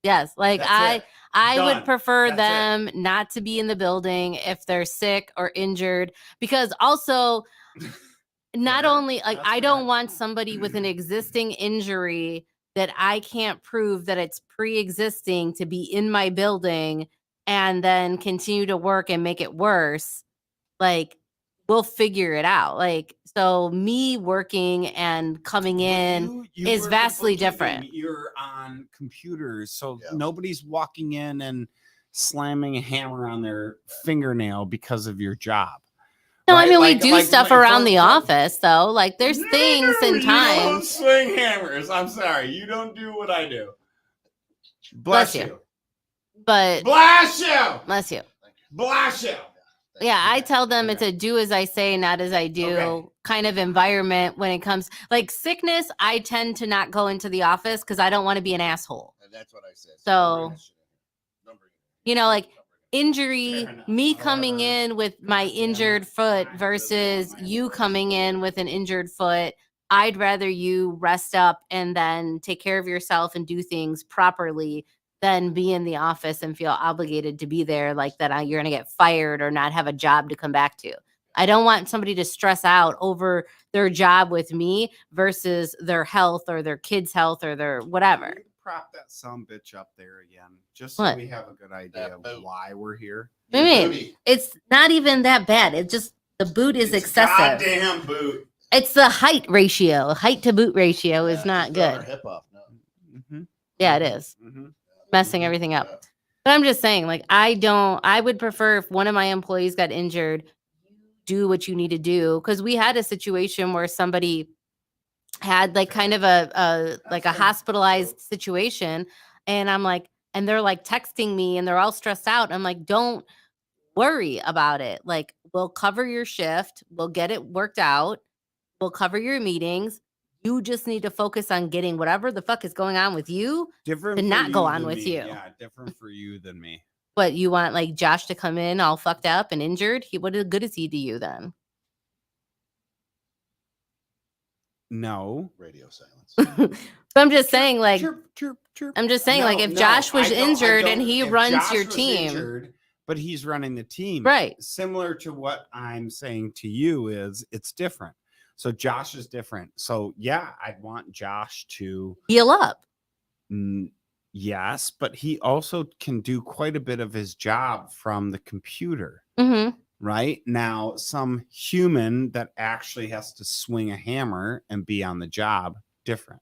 Yes. Like That's it. I Done. would prefer That's them not to be in the building if they're sick or injured, because also not Fair. only like That's I don't fair. want somebody with an existing injury that I can't prove that it's pre-existing to be in my building and then continue to work and make it worse. Like, we'll figure it out. Like, so me working and coming in You is work in vastly bookkeeping, different. You're on computers, so Yeah. nobody's walking in and slamming a hammer on their fingernail because of your job. No, I Right? mean, we Like- do like- stuff like around for- the for- office though. Like, there's No, things and You don't times. swing hammers. I'm sorry. You don't do what I do. Bless Bless you. you. But Bless you. bless you. Thank you. Bless you. Thank Yeah, you. I tell them it's a do as I say, not as I do Okay. kind of environment when it comes like sickness. I tend to not go into the office because I don't want to be an asshole. And that's what I said. So- Don't bring that shit in here. Don't bring it in. You know, like Don't bring it in. injury, Fair enough. me coming However, in with my injured foot versus you coming in with an injured foot. I'd rather you rest up and then take care of yourself and do things properly than be in the office and feel obligated to be there like that you're going to get fired or not have a job to come back to. I don't want somebody to stress out over their job with me versus their health or their kids' health or their whatever. Can you prop that some bitch up there again, just What? so we have a good idea That of boot. why we're here. What do you mean? Booty. It's not even that bad. It just the boot is It's excessive. Goddamn boot. It's the height ratio. Height to boot ratio is Yeah, not she's throwing her good. hip off. No. Mm-hmm. Yeah, it is. Mm-hmm. Messing everything up. Yeah. But I'm just saying, like, I would prefer if one of my employees got injured, do what you need to do. Cause we had a situation where somebody had like kind of a fair. hospitalized situation. And I'm like, and they're like texting me and they're all stressed out. I'm like, don't worry about it. Like, we'll cover your shift. We'll get it worked out. We'll cover your meetings. You just need to focus on getting whatever the fuck is going on with you. Different To for not go you on than with me. you. Yeah, different for you than me. What, you want like Josh to come in all fucked up and injured? What good is he to you then? No. Radio silence. But I'm just saying, like, Chirp, chirp, chirp. I'm just saying, like, No, if no, Josh was I don't- injured and he if runs Josh your was team, injured, but he's running the team. right? Similar to what I'm saying to you is it's different. So Josh is different. So yeah, I'd want Josh to Heal up. yes, but he also can do quite a bit of his job from the computer. Mm-hmm. Right now, some human that actually has to swing a hammer and be on the job, different.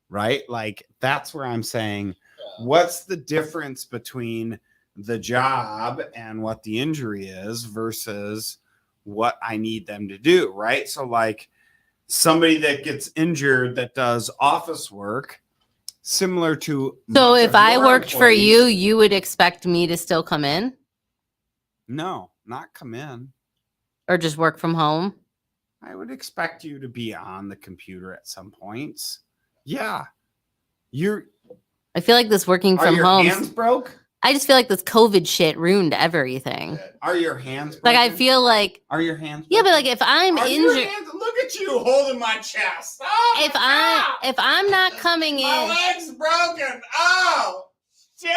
Right? Like that's where I'm saying, what's the difference between the job and what the injury is versus what I need them to do? Right? So like somebody that gets injured that does office work, similar to So much if of I your worked for employees- you, you would expect me to still come in no, not come in. or just work from home? I would expect you to be on the computer at some points. Yeah. I feel like this working Are from your home. hands broke? I just feel like this COVID shit ruined everything. Are your hands Like broken? I feel like Are your hands yeah, broken? but like if I'm Are your injured, hands, look at you holding my chest. Oh, if I'm not coming my in, leg's broken. Oh shit.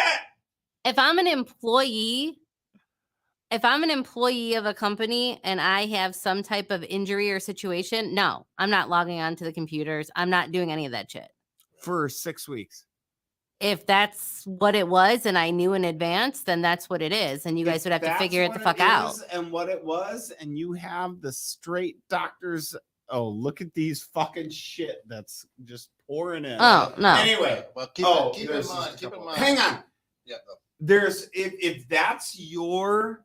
if I'm an employee of a company and I have some type of injury or situation, no, I'm not logging on to the computers. I'm not doing any of that shit. For 6 weeks. If that's what it was and I knew in advance, then that's what it is. And you guys would have to figure it the fuck out. And what it was, and you have the straight doctors. Oh, look at these fucking shit that's just pouring in. Oh, no. Anyway, well, keep in mind. Hang on. Yeah. There's if that's your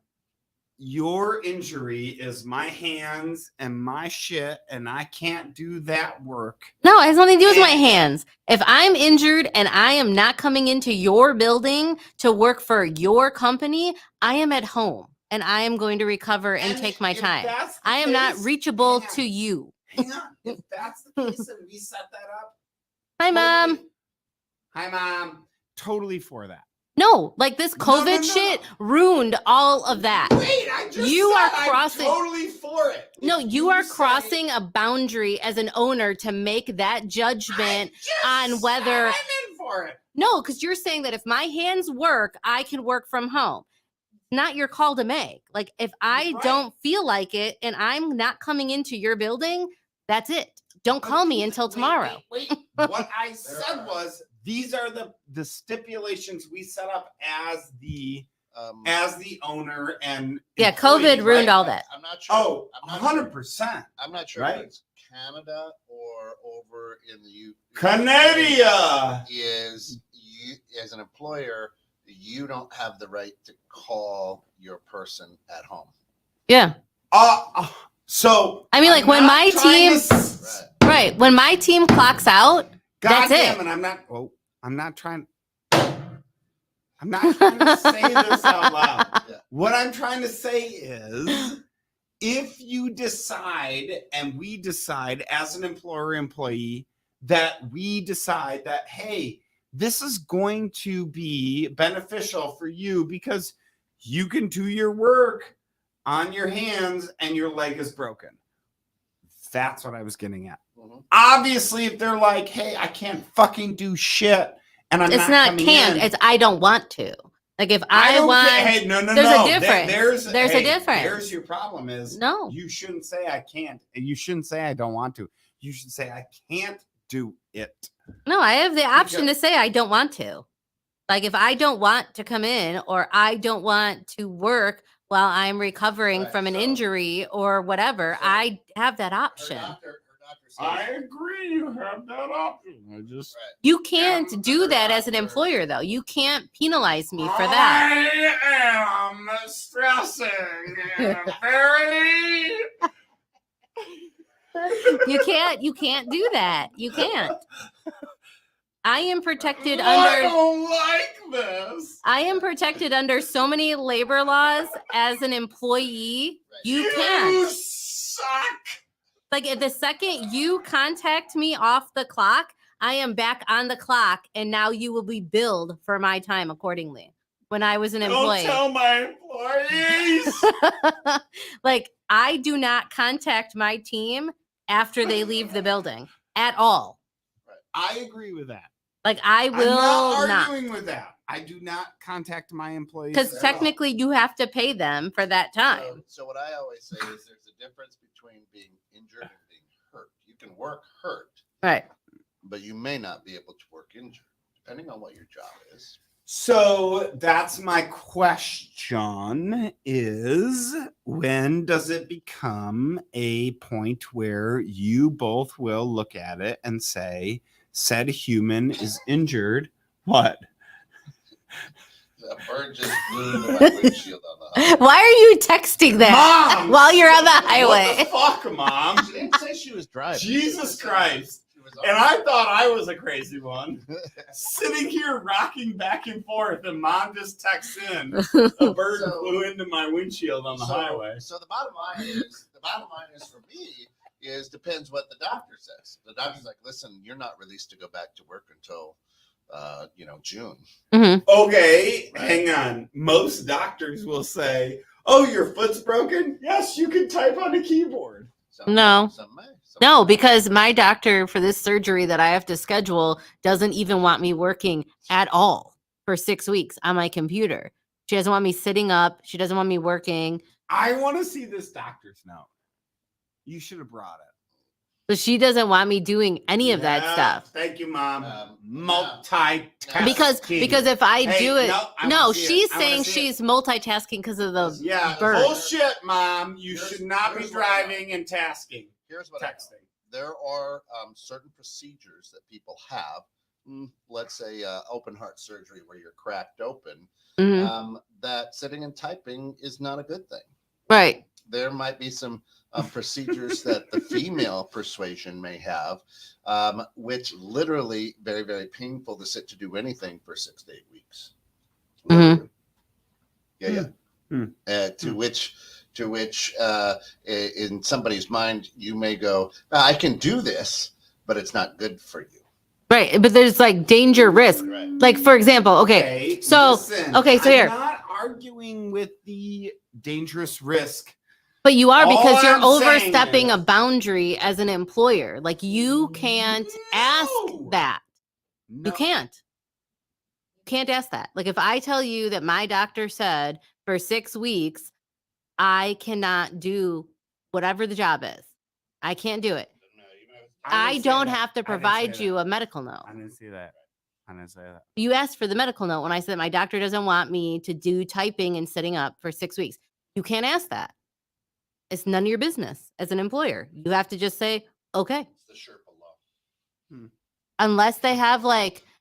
injury is my hands and my shit, and I can't do that work. No, it has nothing to do with my hands. If I'm injured and I am not coming into your building to work for your company, I am at home and I am going to recover and take my time. I am not reachable to you. Hang on. If that's the case and we set that up. Hi, Mom. Hi, Mom. Totally for that. No, like this COVID shit ruined all of that. Wait, I just crossing. I'm totally for it. No, you are crossing a boundary as an owner to make that judgment on whether. I'm in for it. No, because you're saying that if my hands work, I can work from home. Not your call to make. Like if I don't feel like it and I'm not coming into your building, that's it. Don't call me until tomorrow. Wait. What I said was these are the stipulations we set up as the owner and yeah, COVID ruined all that. I'm not sure. Oh, 100%. I'm not sure Right. if it's Canada or over in the U. Canada is you as an employer, you don't have the right to call your person at home. Yeah. So I mean, like when my team, right, when my team clocks out, God that's damn it. it! I'm not trying to say this out loud. Yeah. What I'm trying to say is, if you decide and we decide as an employee that we decide that, hey, this is going to be beneficial for you because you can do your work on your hands and your leg is broken. That's what I was getting at. Mm-hmm. Obviously, if they're like, hey, I can't fucking do shit and I'm It's not coming can't, in, it's I don't want to. Like if I don't want, care. Hey, no. there's a difference. There's a hey, difference. There's your problem is No. you shouldn't say I can't. And you shouldn't say I don't want to. You should say I can't do it. No, I have the option to say I don't want to. Like if I don't want to come in or I don't want to work while I'm recovering from an injury or whatever, I have that option. Her doctor I agree. You have that option. You can't do that as an employer, though. You can't penalize me for that. I am stressing very. You can't do that. You can't. I am protected I under. don't like this. I am protected under so many labor laws as an employee. You can't. You suck. Like the second you contact me off the clock, I am back on the clock, and now you will be billed for my time accordingly. When I was an employee, Don't tell my employees. like I do not contact my team after they leave the building at all. I agree with that. Like I will I'm not not. arguing with that. I do not contact my employees Because at technically you have to pay them for that time. So what I always say is there's a difference between being injured and being work hurt, Right. but you may not be able to work injured, depending on what your job is. So that's my question is, when does it become a point where you both will look at it and say, said human is injured? What? A bird just flew into my windshield on the highway. Why are you texting that Mom, while you're on the highway? What the fuck, Mom? She didn't say she was driving. Jesus Christ. She was And I thought I was a crazy one. Sitting here rocking back and forth, and Mom just texts in, a bird flew into my windshield on the highway. So the bottom line is for me is depends what the doctor says. The doctor's like, listen, you're not released to go back to work until June. Mm-hmm. Okay, Right. hang on. Most doctors will say, "Oh, your foot's broken? Yes, you can type on the keyboard." No. Some may. No, because my doctor for this surgery that I have to schedule doesn't even want me working at all for 6 weeks on my computer. She doesn't want me sitting up. She doesn't want me working. I want to see this doctor's note. You should have brought it. So she doesn't want me doing any of that Yeah, stuff. Thank you, Mom. Multitasking. Because if I Hey, do it, I no, wanna see it. she's I wanna saying see it. she's multitasking because of the Yeah, bird. bullshit, Mom. You Here's- should not be here's what I know. driving and tasking. Here's what I know. Texting. There are certain procedures that people have. Let's say open heart surgery where you're cracked open. Mhm. That sitting and typing is not a good thing. Right. There might be some procedures that the female persuasion may have, which literally very, very painful to sit to do anything for 6 to 8 weeks. Mhm. Yeah. Hmm. To which, in somebody's mind, you may go, I can do this, but it's not good for you. Right. But there's like danger risk. Right. Like, for example, okay. So, listen, so here. I'm not arguing with the dangerous risk. But you are, All because you're I'm saying overstepping is- a boundary as an employer. Like, you can't ask No. that. No. You can't. You can't ask that. Like, if I tell you that my doctor said for 6 weeks, I cannot do whatever the job is, I can't do it. I didn't say don't that. have to I didn't say provide that. you a medical note. I didn't see that. I didn't say that. You asked for the medical note when I said my doctor doesn't want me to do typing and sitting up for 6 weeks. You can't ask that. It's none of your business as an employer. You have to just say, okay. It's the Sherpa law. Unless they have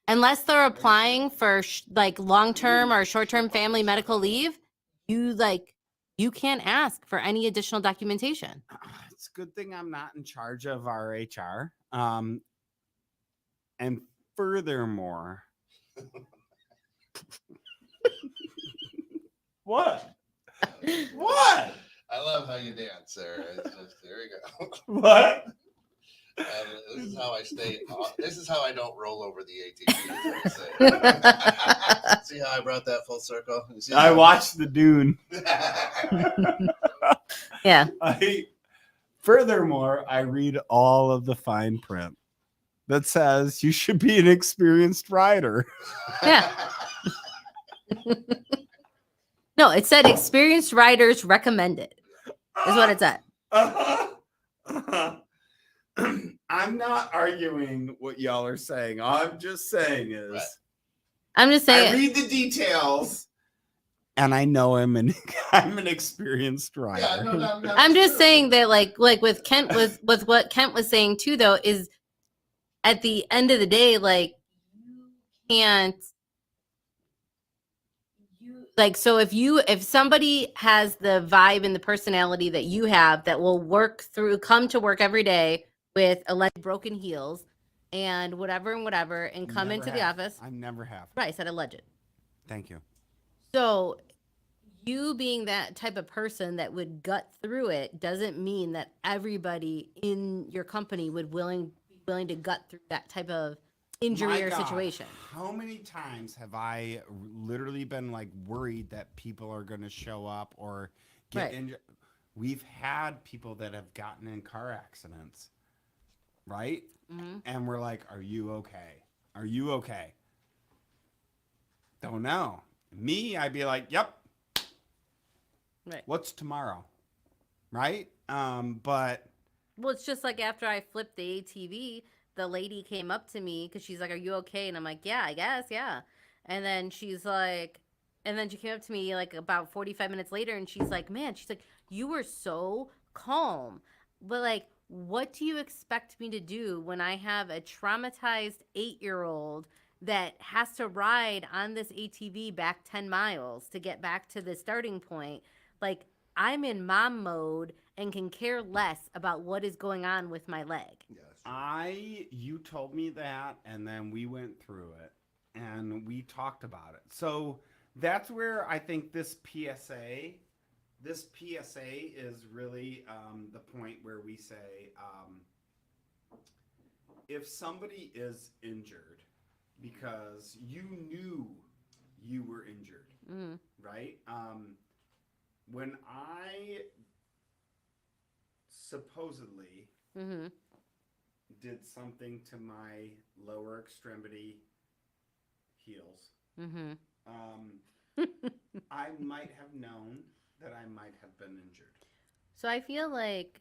unless they're applying for long-term or short-term family medical leave, you can't ask for any additional documentation. It's a good thing I'm not in charge of our HR. And furthermore, what? What? I love how you dance, Sarah. It's just, there we go. What? This is how I stay. This is how I don't roll over the ATV. As I say. See how I brought that full circle? You see I how- watched the Dune. Yeah. Furthermore, I read all of the fine print that says you should be an experienced rider. Yeah. No, it said experienced riders recommended. Is what it said. I'm not arguing what y'all are saying. All I'm just saying is Right. I'm just I saying. read the details and I know I'm an experienced rider. Yeah, no, I'm it's just true. saying that like with Kent with what Kent was saying too, though, is at the end of the day, like you can't so if somebody has the vibe and the personality that you have that will come to work every day with alleged broken heels and whatever and come Never into the have. office. I never have. Right, I said alleged. Thank you. So you being that type of person that would gut through it doesn't mean that everybody in your company would be willing to gut through that type of injury My or God, situation. How many times have I literally been like worried that people are going to show up or get Right. injured? We've had people that have gotten in car accidents, right? Mm-hmm. And we're like, "Are you okay? Are you okay?" Don't know. Me, I'd be like, "Yep." Right. What's tomorrow? Right? But Well, it's just like after I flipped the ATV, the lady came up to me because she's like, "Are you okay?" And I'm like, "Yeah, I guess, yeah." And then she's like, and then she came up to me like about 45 minutes later, and she's like, "Man," she's like, "You were so calm, but like, what do you expect me to do when I have a traumatized 8-year-old that has to ride on this ATV back 10 miles to get back to the starting point? Like, I'm in mom mode and can care less about what is going on with my leg." Yeah, that's true. You told me that, and then we went through it, and we talked about it. So that's where I think this PSA is really the point where we say, if somebody is injured because you knew you were injured, Mm-hmm. right? When I supposedly Mm-hmm. did something to my lower extremity heels, Mm-hmm. I might have known that I might have been injured. So I feel like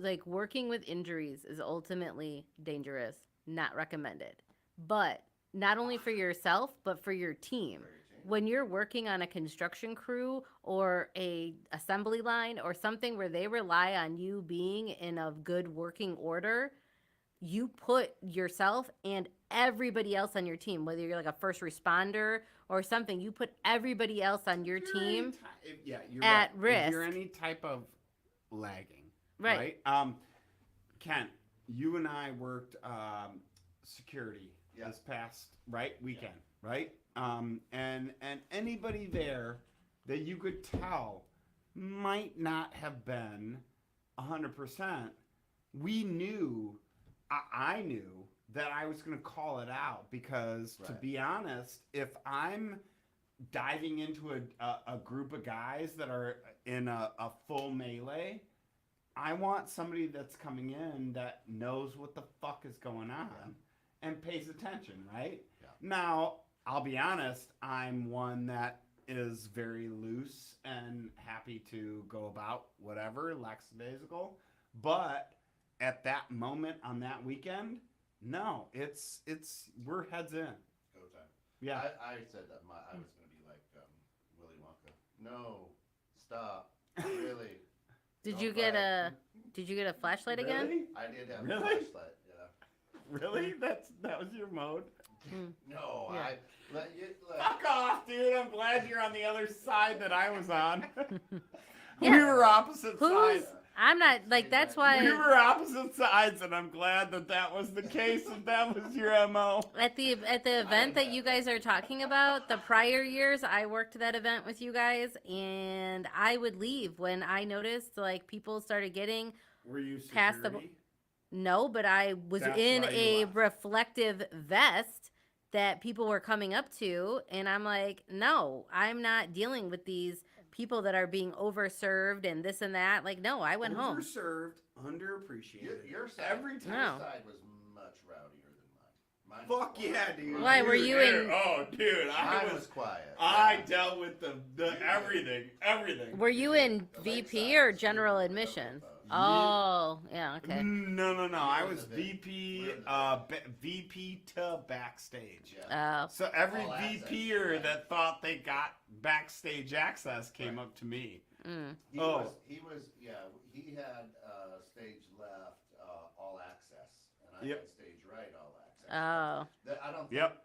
like working with injuries is ultimately dangerous, not recommended. But not only for yourself, but for your team. When you're working on a construction crew or a assembly line or something where they rely on you being in a good working order, you put yourself and everybody else on your team, whether you're like a first responder or something, you put everybody else on your team You're at right. If you're risk. any type of lagging, Right. right? Kent, you and I worked security this past weekend, right? And anybody there that you could tell might not have been 100%. We knew, I knew that I was going to call it out because, to be honest, if I'm diving into a group of guys that are in a full melee, I want somebody that's coming in that knows what the fuck is going on and pays attention, right? Yeah. Now, I'll be honest, I'm one that is very loose and happy to go about whatever, lackadaisical. But at that moment on that weekend, no, it's we're heads in. Go time. Yeah. I said that I was going to be like Willy Wonka. No, stop. Really. Did Don't you get flag. a flashlight again? Really? I did have Really? a flashlight. Yeah. Really? That was your mode? No, Yeah. Fuck off, dude. I'm glad you're on the other side that I was on. Yeah. We were opposite sides. I'm not like that's why We were opposite sides, and I'm glad that was the case, and that was your MO. at the event that you guys are talking about, the prior years I worked that event with you guys, and I would leave when I noticed like people started getting Were you past the security? no, but I was That's in why you a left. reflective vest that people were coming up to, and I'm like, no, I'm not dealing with these people that are being overserved and this and that. Like, no, I went home. Underserved, underappreciated. Your side, Every time. No. your side was much rowdier than mine. Fuck yeah, dude. Why, were Dude, you in- Oh, dude, I was quiet. I Yeah. dealt with the everything. Were you in The VP lakeside or was general super admission? dope. Oh, yeah, okay. No. I We're in was the vid. VP, We're in the VP to backstage. Yeah. Oh, So every All access, VPer right. that thought they got backstage access came up to me. mm. He Oh. was, he had stage left, all access, and I Yep. had stage right, all access. Oh,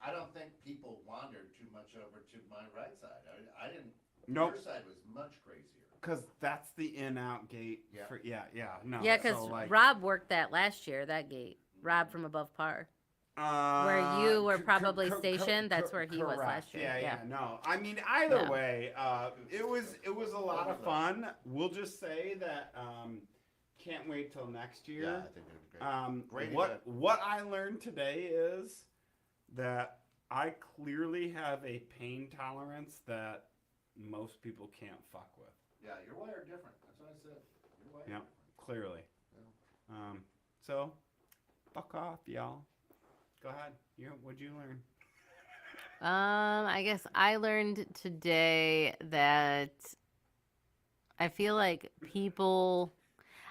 I don't think people wandered too much over to my right side. I didn't. Nope. Your side was much crazier. Because that's the in-out gate. Yeah. No. yeah, because so, like, Rob worked that last year, that gate. Rob from Above Par. Where you were probably stationed, that's where he was last year. Yeah, Yeah. no. I mean, either Yeah. way, it was a lot of fun. We'll just say that can't wait till next year. Yeah, I think it was great. Great event. What I learned today is that I clearly have a pain tolerance that most people can't fuck with. Yeah, you're wired different. That's what I said. You're wired Yeah, different. clearly. Yeah. So, fuck off, y'all. Go ahead. What'd you learn? I guess I learned today that I feel like people,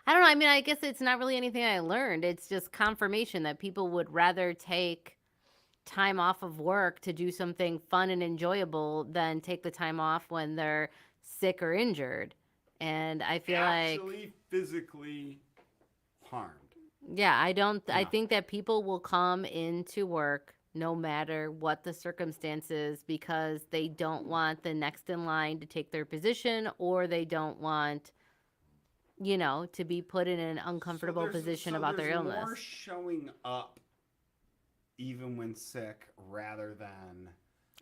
I don't know. I mean, I guess it's not really anything I learned. It's just confirmation that people would rather take time off of work to do something fun and enjoyable than take the time off when they're sick or injured. And I feel Actually physically harmed. yeah, I don't, I Yeah. think that people will come into work no matter what the circumstances because they don't want the next in line to take their position or they don't want, to be put in an uncomfortable position about their there's more illness. showing up even when sick rather than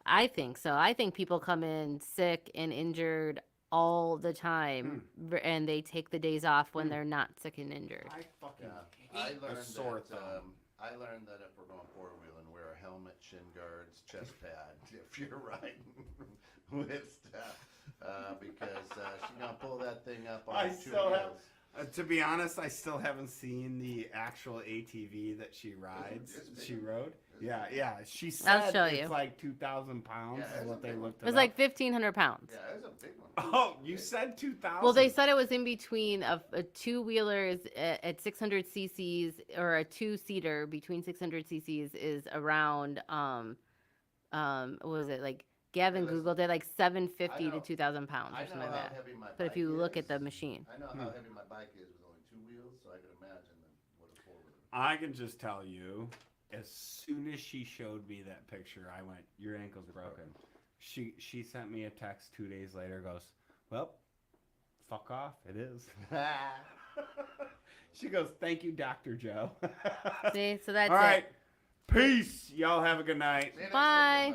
I think so. I think people come in sick and injured all the time and they take the days off when they're not sick and injured. I fucking I hate learned a sore that. thumb. I learned that if we're going four wheeling, wear a helmet, shin guards, chest pad if you're riding with Steph, because she's gonna pull that thing up on I two still have- wheels. To be honest, I still haven't seen the actual ATV that she rides. It's She big. rode. Yeah, yeah. She I'll said show it's you. like 2,000 pounds Yeah, is it's what a they big one. looked It was up. like 1,500 pounds. Yeah, it's a big one. Oh, you said 2,000. Well, they said it was in between a two-wheeler is at 600 cc's or a two-seater between 600 cc's is around what was it like? Gavin Hey, listen, Googled it like 750 I to know- 2,000 pounds I or know something how like that. heavy my But if bike you look is. at the machine, I know how heavy my bike is with only two wheels, so I can imagine what a four wheeler. I can just tell you, as soon as she showed me that picture, I went, "Your ankle's broken." She sent me a text 2 days later. Goes, "Well, fuck off. It is." She goes, "Thank you, Dr. Joe." see, so that's All it. right. Peace. Y'all have a good night. See you next week, Bye. everybody.